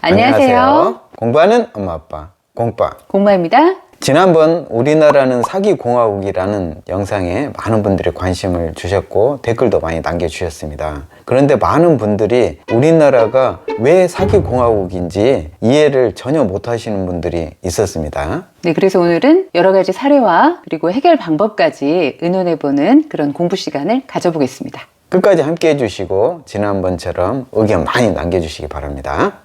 안녕하세요. 공부하는 엄마 아빠 공빠 공마입니다. 지난번 우리나라는 사기공화국이라는 영상에 많은 분들이 관심을 주셨고 댓글도 많이 남겨주셨습니다. 그런데 많은 분들이 우리나라가 왜 사기공화국인지 이해를 전혀 못하시는 분들이 있었습니다. 네, 그래서 오늘은 여러 가지 사례와 그리고 해결 방법까지 의논해보는 그런 공부 시간을 가져보겠습니다. 끝까지 함께 해주시고 지난번처럼 의견 많이 남겨주시기 바랍니다.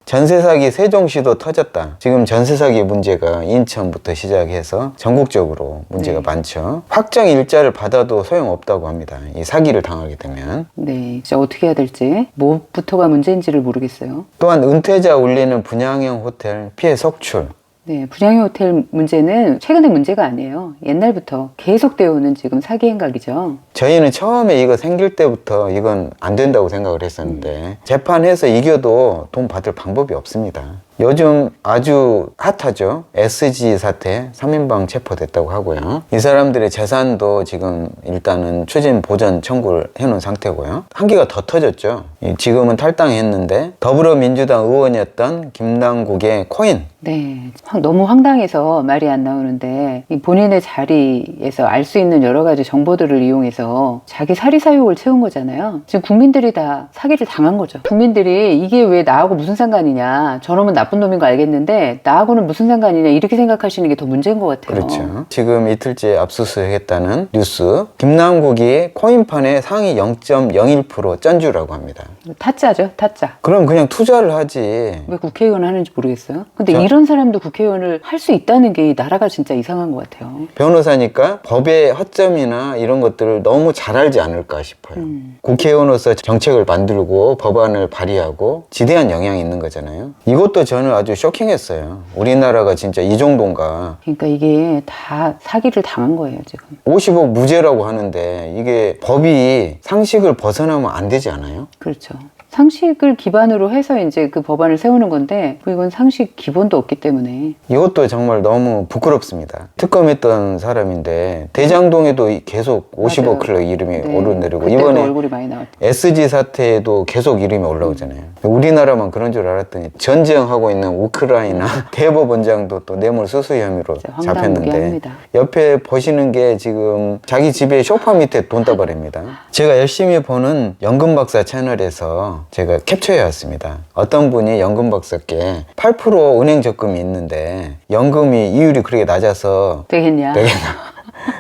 전세사기 세종시도 터졌다. 지금 전세사기 문제가 인천부터 시작해서 전국적으로 문제가 많죠. 확정 일자를 받아도 소용없다고 합니다. 이 사기를 당하게 되면. 네, 진짜 어떻게 해야 될지 뭐부터가 문제인지를 모르겠어요. 또한 은퇴자 올리는 분양형 호텔 피해 속출. 네, 분양형 호텔 문제는 최근의 문제가 아니에요. 옛날부터 계속되어 오는 지금 사기 행각이죠. 저희는 처음에 이거 생길 때부터 이건 안 된다고 생각을 했었는데 재판해서 이겨도 돈 받을 방법이 없습니다. 요즘 아주 핫하죠. SG 사태 3인방 체포됐다고 하고요. 이 사람들의 재산도 지금 일단은 추진 보전 청구를 해놓은 상태고요. 한 개가 더 터졌죠. 지금은 탈당했는데 더불어민주당 의원이었던 김남국의 코인. 네, 너무 황당해서 말이 안 나오는데 이 본인의 자리에서 알 수 있는 여러 가지 정보들을 이용해서 자기 사리사욕을 채운 거잖아요. 지금 국민들이 다 사기를 당한 거죠. 국민들이 이게 왜 나하고 무슨 상관이냐, 저놈은 나쁜 놈인 거 알겠는데 나하고는 무슨 상관이냐 이렇게 생각하시는 게 더 문제인 것 같아요. 그렇죠. 지금 이틀째 압수수색했다는 뉴스. 김남국이 코인판에 상위 0.01% 쩐주라고 합니다. 타짜죠, 타짜. 그럼 그냥 투자를 하지. 왜 국회의원 하는지 모르겠어요. 근데 자, 이런 사람도 국회의원을 할 수 있다는 게 이 나라가 진짜 이상한 것 같아요. 변호사니까 법의 허점이나 이런 것들을 너무 잘 알지 않을까 싶어요. 국회의원으로서 정책을 만들고 법안을 발의하고 지대한 영향이 있는 거잖아요. 이것도 저는 아주 쇼킹했어요. 우리나라가 진짜 이 정도인가. 그러니까 이게 다 사기를 당한 거예요, 지금. 50억 무죄라고 하는데 이게 법이 상식을 벗어나면 안 되지 않아요? 그렇죠. 상식을 기반으로 해서 이제 그 법안을 세우는 건데 이건 상식 기본도 없기 때문에. 이것도 정말 너무 부끄럽습니다. 특검했던 사람인데 대장동에도 계속 50억 클럽 이름이 네. 오르내리고 그때도 이번에 얼굴이 많이 나왔죠. SG 사태에도 계속 이름이 올라오잖아요. 우리나라만 그런 줄 알았더니 전쟁하고 있는 우크라이나 대법원장도 또 뇌물 수수 혐의로 잡혔는데 황당무계합니다. 옆에 보시는 게 지금 자기 집에 소파 밑에 돈다발입니다. 제가 열심히 보는 연금박사 채널에서 제가 캡처해 왔습니다. 어떤 분이 연금박사께 8% 은행 적금이 있는데 연금이 이율이 그렇게 낮아서 되겠냐?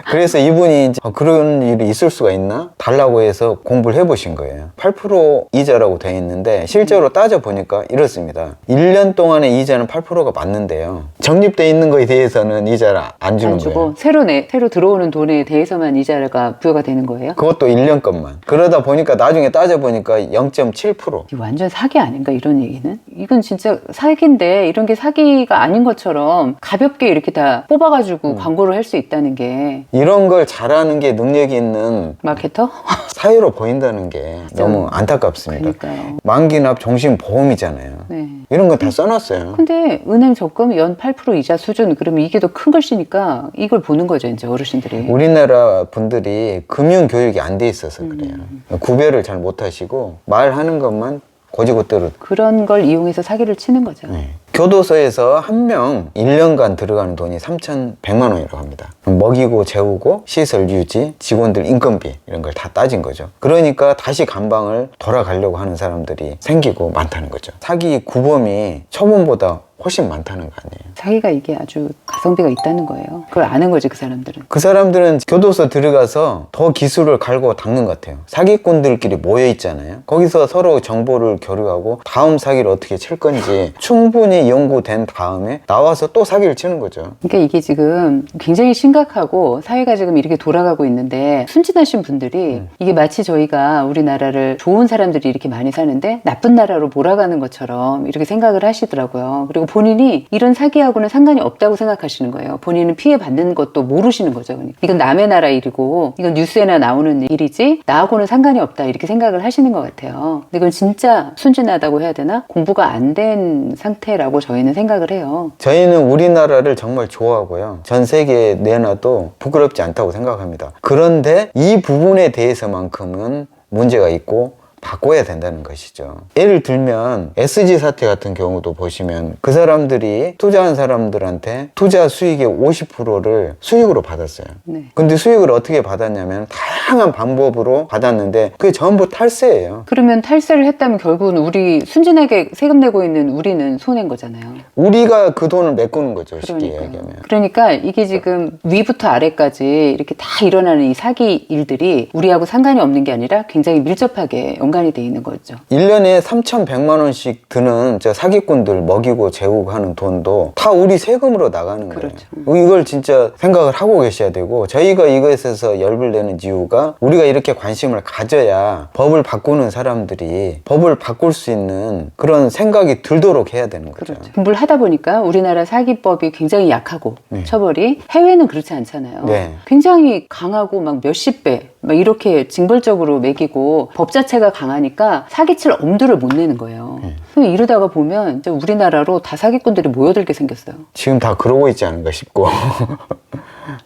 그래서 이분이 이제 그런 일이 있을 수가 있나? 달라고 해서 공부를 해보신 거예요. 8% 이자라고 되어 있는데 실제로 따져보니까 이렇습니다. 1년 동안의 이자는 8%가 맞는데요. 적립돼 있는 거에 대해서는 이자를 안 주는 안 주고 거예요. 새로 들어오는 돈에 대해서만 이자가 부여가 되는 거예요? 그것도 1년 것만. 그러다 보니까 나중에 따져보니까 0.7%. 이게 완전 사기 아닌가 이런 얘기는? 이건 진짜 사기인데 이런 게 사기가 아닌 것처럼 가볍게 이렇게 다 뽑아가지고 광고를 할 수 있다는 게 이런 걸 잘하는 게 능력이 있는 마케터? 사회로 보인다는 게 너무 안타깝습니다. 그러니까요. 만기납 종신보험이잖아요. 네. 이런 거 다 써놨어요. 근데 은행 적금 연 8% 이자 수준 그러면 이게 더 큰 글씨니까 이걸 보는 거죠 이제 어르신들이. 우리나라 분들이 금융 교육이 안 돼 있어서 그래요. 구별을 잘 못하시고 말하는 것만 고지고대로. 그런 걸 이용해서 사기를 치는 거죠. 네. 교도소에서 한 명 1년간 들어가는 돈이 3,100만 원이라고 합니다. 먹이고 재우고 시설 유지, 직원들 인건비 이런 걸 다 따진 거죠. 그러니까 다시 감방을 돌아가려고 하는 사람들이 생기고 많다는 거죠. 사기 구범이 처분보다 훨씬 많다는 거 아니에요. 사기가 이게 아주 가성비가 있다는 거예요. 그걸 아는 거지 그 사람들은. 그 사람들은 교도소 들어가서 더 기술을 갈고 닦는 것 같아요. 사기꾼들끼리 모여 있잖아요. 거기서 서로 정보를 교류하고 다음 사기를 어떻게 칠 건지 충분히 연구된 다음에 나와서 또 사기를 치는 거죠. 그러니까 이게 지금 굉장히 심각하고 사회가 지금 이렇게 돌아가고 있는데 순진하신 분들이 이게 마치 저희가 우리나라를 좋은 사람들이 이렇게 많이 사는데 나쁜 나라로 몰아가는 것처럼 이렇게 생각을 하시더라고요. 그리고 본인이 이런 사기하고는 상관이 없다고 생각하시는 거예요. 본인은 피해받는 것도 모르시는 거죠. 그러니까. 이건 남의 나라 일이고 이건 뉴스에나 나오는 일이지 나하고는 상관이 없다 이렇게 생각을 하시는 것 같아요. 근데 이건 진짜 순진하다고 해야 되나? 공부가 안 된 상태라고 저희는 생각을 해요. 저희는 우리나라를 정말 좋아하고요. 전 세계에 내놔도 부끄럽지 않다고 생각합니다. 그런데 이 부분에 대해서만큼은 문제가 있고 바꿔야 된다는 것이죠. 예를 들면 SG 사태 같은 경우도 보시면 그 사람들이 투자한 사람들한테 투자 수익의 50%를 수익으로 받았어요. 네. 근데 수익을 어떻게 받았냐면 다양한 방법으로 받았는데 그게 전부 탈세예요. 그러면 탈세를 했다면 결국은 우리 순진하게 세금 내고 있는 우리는 손해인 거잖아요. 우리가 그 돈을 메꾸는 거죠. 쉽게 얘기하면. 그러니까 이게 지금 위부터 아래까지 이렇게 다 일어나는 이 사기 일들이 우리하고 상관이 없는 게 아니라 굉장히 밀접하게 연관이 돼 있는 거죠. 1년에 3,100만 원씩 드는 저 사기꾼들 먹이고 재우고 하는 돈도 다 우리 세금으로 나가는 거예요. 그렇죠. 이걸 진짜 생각을 하고 계셔야 되고, 저희가 이것에서 열불 내는 이유가 우리가 이렇게 관심을 가져야 법을 바꾸는 사람들이 법을 바꿀 수 있는 그런 생각이 들도록 해야 되는 거죠. 그렇죠. 공부를 하다 보니까 우리나라 사기법이 굉장히 약하고 네. 처벌이 해외는 그렇지 않잖아요. 네. 굉장히 강하고 막 몇십 배 막 이렇게 징벌적으로 매기고 법 자체가 강하니까 사기칠 엄두를 못 내는 거예요. 이러다가 보면 이제 우리나라로 다 사기꾼들이 모여들게 생겼어요. 지금 다 그러고 있지 않은가 싶고.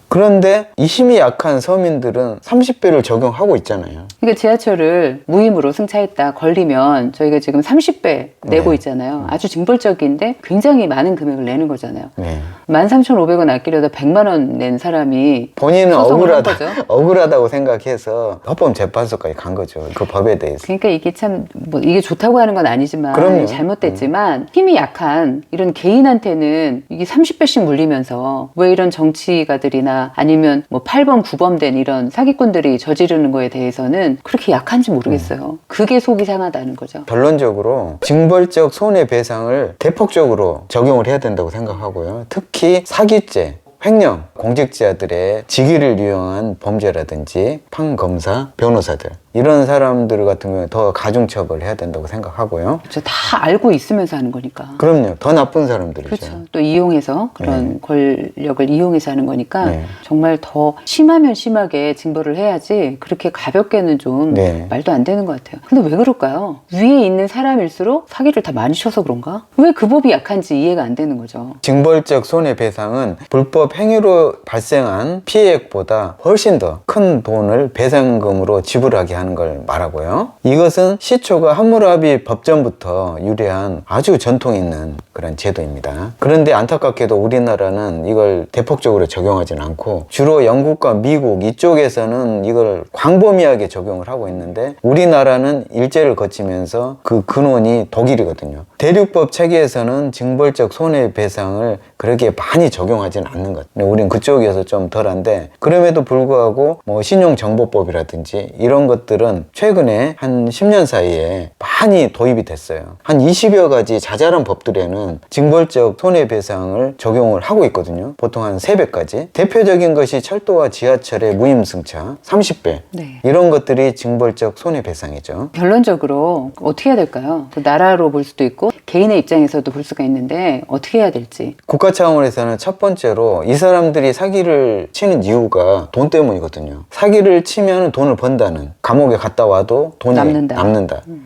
그런데 이 힘이 약한 서민들은 30배를 적용하고 있잖아요. 그러니까 지하철을 무임으로 승차했다 걸리면 저희가 지금 30배 내고 네. 있잖아요. 아주 징벌적인데 굉장히 많은 금액을 내는 거잖아요. 네. 13,500원 아끼려다 100만 원 낸 사람이 본인은 소송을 한 거죠. 억울하다고 생각해서 헌법재판소까지 간 거죠. 그 법에 대해서. 그러니까 이게 참 뭐 이게 좋다고 하는 건 아니지만 그럼요. 잘못됐지만 힘이 약한 이런 개인한테는 이게 30배씩 물리면서 왜 이런 정치가들이나 아니면 뭐 8범 9범 된 이런 사기꾼들이 저지르는 거에 대해서는 그렇게 약한지 모르겠어요. 그게 속이 상하다는 거죠. 결론적으로 징벌적 손해배상을 대폭적으로 적용을 해야 된다고 생각하고요. 특히 사기죄, 횡령, 공직자들의 직위를 이용한 범죄라든지 판검사, 변호사들 이런 사람들 같은 경우에 더 가중처벌해야 된다고 생각하고요. 그렇죠. 다 알고 있으면서 하는 거니까. 그럼요. 더 나쁜 사람들이죠. 그렇죠. 또 이용해서 그런 권력을 이용해서 하는 거니까 네. 정말 더 심하면 심하게 징벌을 해야지 그렇게 가볍게는 좀 네. 말도 안 되는 것 같아요. 근데 왜 그럴까요? 위에 있는 사람일수록 사기를 다 많이 쳐서 그런가? 왜 그 법이 약한지 이해가 안 되는 거죠. 징벌적 손해배상은 불법 행위로 발생한 피해액보다 훨씬 더 큰 돈을 배상금으로 지불하게 하는 걸 말하고요. 이것은 시초가 함무라비 법전부터 유래한 아주 전통 있는 그런 제도입니다. 그런데 안타깝게도 우리나라는 이걸 대폭적으로 적용하진 않고 주로 영국과 미국 이쪽에서는 이걸 광범위하게 적용을 하고 있는데 우리나라는 일제를 거치면서 그 근원이 독일이거든요. 대륙법 체계에서는 징벌적 손해배상을 그렇게 많이 적용하진 않는 것. 우린 그쪽에서 좀 덜한데 그럼에도 불구하고 뭐 신용정보법이라든지 이런 것들은 최근에 한 10년 사이에 많이 도입이 됐어요. 한 20여 가지 자잘한 법들에는 징벌적 손해배상을 적용을 하고 있거든요. 보통 한 3배까지. 대표적인 것이 철도와 지하철의 무임승차 30배. 네. 이런 것들이 징벌적 손해배상이죠. 결론적으로 어떻게 해야 될까요? 그 나라로 볼 수도 있고 개인의 입장에서도 볼 수가 있는데 어떻게 해야 될지. 국가 차원에서는 첫 번째로 이 사람들이 사기를 치는 이유가 돈 때문이거든요. 사기를 치면 돈을 번다는, 감옥에 갔다 와도 돈이 남는다.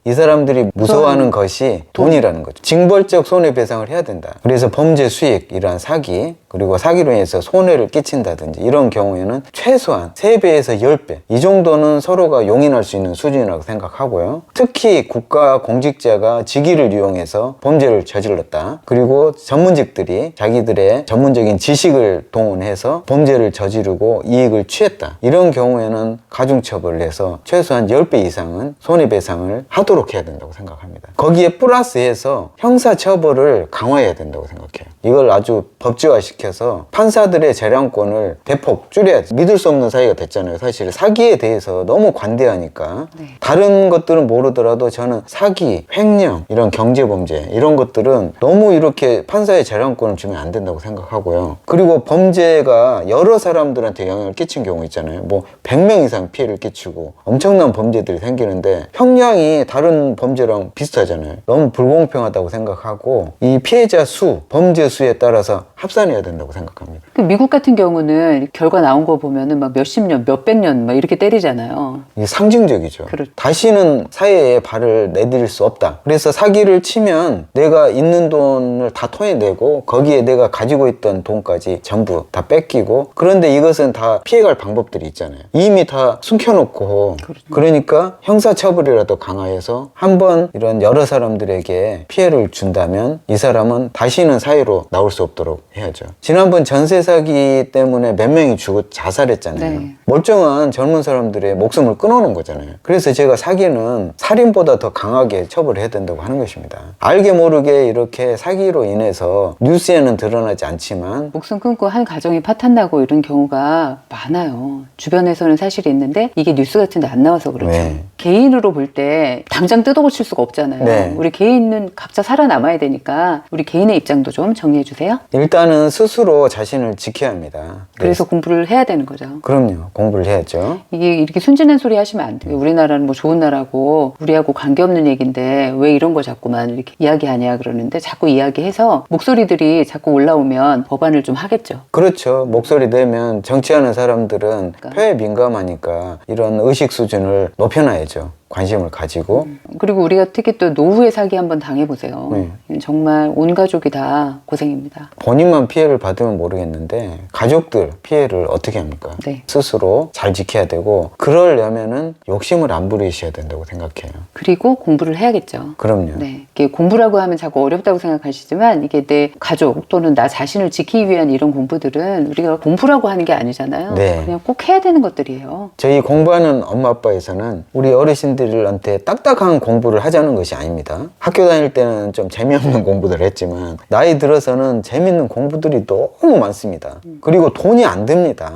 이 사람들이 무서워하는 것이 돈이라는 거죠. 징벌적 손해배상을 해야 된다. 그래서 범죄 수익, 이러한 사기, 그리고 사기로 인해서 손해를 끼친다든지 이런 경우에는 최소한 3배에서 10배 이 정도는 서로가 용인할 수 있는 수준이라고 생각하고요. 특히 국가 공직자가 직위를 이용해서 범죄를 저질렀다. 그리고 전문직들이 자기들의 전문적인 지식을 동원해서 범죄를 저지르고 이익을 취했다. 이런 경우에는 가중처벌을 해서 최소한 10배 이상은 손해배상을 하도록 해야 된다고 생각합니다. 거기에 플러스해서 형사처벌을 강화해야 된다고 생각해요. 이걸 아주 법제화시켜서 판사들의 재량권을 대폭 줄여야지. 믿을 수 없는 사이가 됐잖아요. 사실 사기에 대해서 너무 관대하니까. 네. 다른 것들은 모르더라도 저는 사기, 횡령, 이런 경제범죄 이런 것들은 너무 이렇게 판사의 재량권을 주면 안 된다고 생각하고요. 그리고 범죄가 여러 사람들한테 영향을 끼친 경우 있잖아요. 뭐 100명 이상 피해를 끼치고 엄청난 범죄들이 생기는데 형량이 다른 범죄랑 비슷하잖아요. 너무 불공평하다고 생각하고 이 피해자 수, 범죄 수에 따라서 합산해야 된다고 생각합니다. 그 미국 같은 경우는 결과 나온 거 보면은 막 몇십 년, 몇백 년 막 이렇게 때리잖아요. 이게 상징적이죠. 그렇죠. 다시는 사회에 발을 내딜 수 없다. 그래서 사기를 치면 내가 있는 돈을 다 토해내고 거기에 내가 가지고 있던 돈까지 전부 다 뺏기고, 그런데 이것은 다 피해갈 방법들이 있잖아요. 이미 다 숨겨놓고, 그렇죠. 그러니까 형사처벌이라도 강화해서 한번 이런 여러 사람들에게 피해를 준다면 이 사람은 다시는 사회로 나올 수 없도록 해야죠. 지난번 전세 사기 때문에 몇 명이 죽고 자살했잖아요. 네. 멀쩡한 젊은 사람들의 목숨을 끊어놓은 거잖아요. 그래서 제가 사기는 살인보다 더 강하게 처벌해야 된다고 하는 것입니다. 알게 모르게 이렇게 사기로 인해서 뉴스에는 드러나지 않지만 목숨 끊고 한 가정이 파탄나고 이런 경우가 많아요. 주변에서는 사실 있는데 이게 뉴스 같은 데 안 나와서 그렇죠. 네. 개인으로 볼 때 당장 뜯어고칠 수가 없잖아요. 네. 우리 개인은 각자 살아남아야 되니까 우리 개인의 입장도 좀 정리해 주세요. 일단은 스스로 자신을 지켜야 합니다. 그래서 공부를 해야 되는 거죠. 그럼요. 공부를 해야죠. 이게 이렇게 순진한 소리 하시면 안 돼요. 우리나라는 뭐 좋은 나라고 우리하고 관계없는 얘기인데 왜 이런 거 자꾸만 이렇게 이야기하냐 그러는데, 자꾸 이야기해서 목소리들이 자꾸 올라오면 법안을 좀 하겠죠. 그렇죠. 목소리 내면 정치하는 사람들은 그러니까. 표에 민감하니까 이런 의식 수준을 높여놔야죠. 관심을 가지고. 그리고 우리가 특히 또 노후의 사기 한번 당해보세요. 네. 정말 온 가족이 다 고생입니다. 본인만 피해를 받으면 모르겠는데 가족들 피해를 어떻게 합니까? 네. 스스로 잘 지켜야 되고, 그러려면은 욕심을 안 부리셔야 된다고 생각해요. 그리고 공부를 해야겠죠. 그럼요. 네, 이게 공부라고 하면 자꾸 어렵다고 생각하시지만 이게 내 가족 또는 나 자신을 지키기 위한 이런 공부들은 우리가 공부라고 하는 게 아니잖아요. 네. 그냥 꼭 해야 되는 것들이에요. 저희 공부하는 엄마 아빠에서는 우리 어르신들한테 딱딱한 공부를 하자는 것이 아닙니다. 학교 다닐 때는 좀 재미없는 공부들 했지만 나이 들어서는 재밌는 공부들이 너무 많습니다. 그리고 돈이 안 듭니다.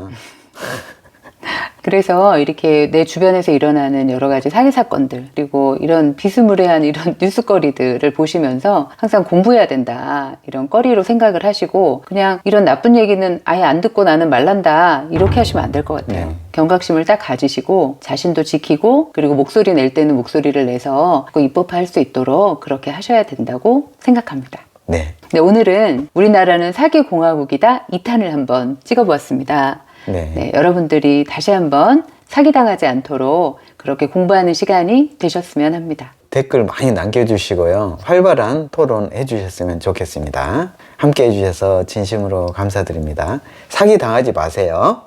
그래서 이렇게 내 주변에서 일어나는 여러 가지 사기 사건들, 그리고 이런 비스무리한 이런 뉴스거리들을 보시면서 항상 공부해야 된다, 이런 거리로 생각을 하시고, 그냥 이런 나쁜 얘기는 아예 안 듣고 나는 말란다, 이렇게 하시면 안 될 것 같아요. 네. 경각심을 딱 가지시고 자신도 지키고, 그리고 목소리 낼 때는 목소리를 내서 꼭 입법화할 수 있도록 그렇게 하셔야 된다고 생각합니다. 네. 네, 오늘은 우리나라는 사기 공화국이다 2탄을 한번 찍어보았습니다. 네. 네, 여러분들이 다시 한번 사기당하지 않도록 그렇게 공부하는 시간이 되셨으면 합니다. 댓글 많이 남겨주시고요. 활발한 토론 해주셨으면 좋겠습니다. 함께 해주셔서 진심으로 감사드립니다. 사기 당하지 마세요.